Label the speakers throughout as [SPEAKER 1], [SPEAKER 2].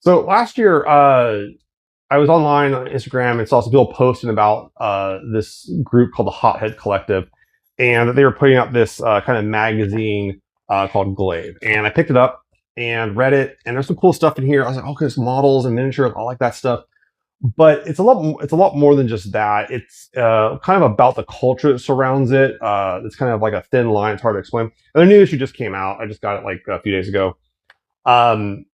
[SPEAKER 1] So last year, I was online on Instagram and saw some people posting about this group called the Hothead Collective, and they were putting out this kind of magazine called Glaive. And I picked it up and read it, and there's some cool stuff in here. I was like, okay, there's models and miniatures, I like that stuff. But it's a lot more than just that. It's kind of about the culture that surrounds it. It's kind of like a thin line. It's hard to explain. And the new issue just came out. I just got it like a few days ago. Um,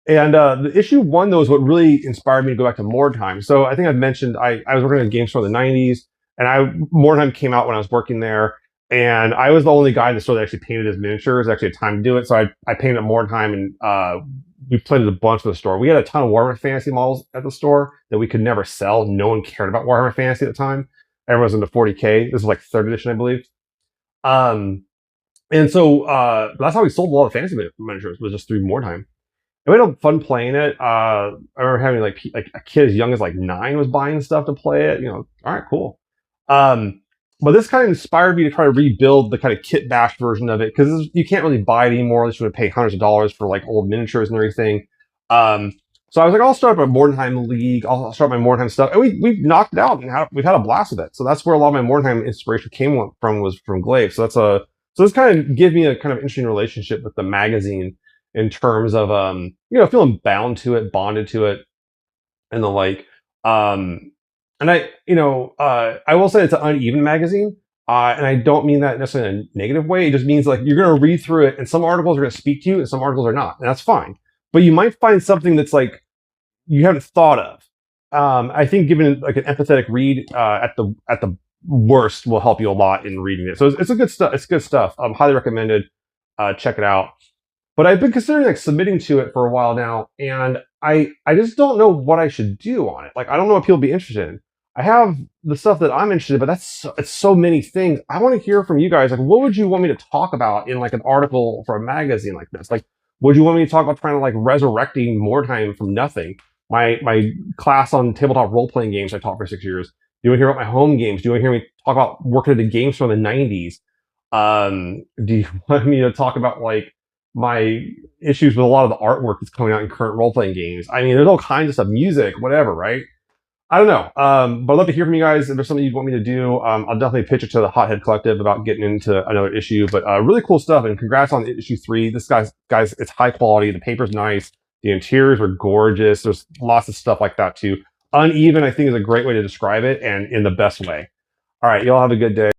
[SPEAKER 1] and the issue one, though, is what really inspired me to go back to Mordheim. So I think I've mentioned I was working at a game store in the 90s, and Mordheim came out when I was working there, and I was the only guy in the store that actually painted his miniatures. I actually had time to do it, so I painted at Mordheim, and we played a bunch of the store. We had a ton of Warhammer Fantasy models at the store that we could never sell. No one cared about Warhammer Fantasy at the time. Everyone was into 40K. This was like third edition, I believe. Um, and so that's how we sold a lot of fantasy miniatures, was just through Mordheim. And we had fun playing it. I remember having like a kid as young as like 9 was buying stuff to play it. You know, all right, cool. But this kind of inspired me to try to rebuild the kind of kit bash version of it, because you can't really buy it anymore. Unless you would pay hundreds of dollars for like old miniatures and everything. So I was like, I'll start up a Mordheim league. I'll start my Mordheim stuff, and we've knocked it out and we've had a blast with it. So that's where a lot of my Mordheim inspiration came from, was from Glaive. So this kind of gives me a kind of interesting relationship with the magazine in terms of feeling bound to it, bonded to it, and the like. And I will say it's an uneven magazine, and I don't mean that necessarily in a negative way. It just means like you're going to read through it, and some articles are going to speak to you, and some articles are not, and that's fine. But you might find something that's like you haven't thought of. I think giving like an empathetic read at the worst will help you a lot in reading it. So it's a good stuff. It's good stuff. Highly recommended. Check it out. But I've been considering like submitting to it for a while now, and I just don't know what I should do on it. Like, I don't know what people will be interested in. I have the stuff that I'm interested in, but it's so many things. I want to hear from you guys. Like, what would you want me to talk about in like an article for a magazine like this? Like, would you want me to talk about trying to like resurrecting Mordheim from nothing? My class on tabletop role playing games I taught for 6 years. Do you want to hear about my home games? Do you want to hear me talk about working at the games from the 90s? Do you want me to talk about like my issues with a lot of the artwork that's coming out in current role-playing games? I mean, there's all kinds of stuff, music, whatever, right? I don't know. But I'd love to hear from you guys. If there's something you'd want me to do, I'll definitely pitch it to the Hothead Collective about getting into another issue. But really cool stuff, and congrats on issue 3. This guys, it's high quality. The paper's nice. The interiors are gorgeous. There's lots of stuff like that too. Uneven, I think, is a great way to describe it, and in the best way. All right, y'all have a good day.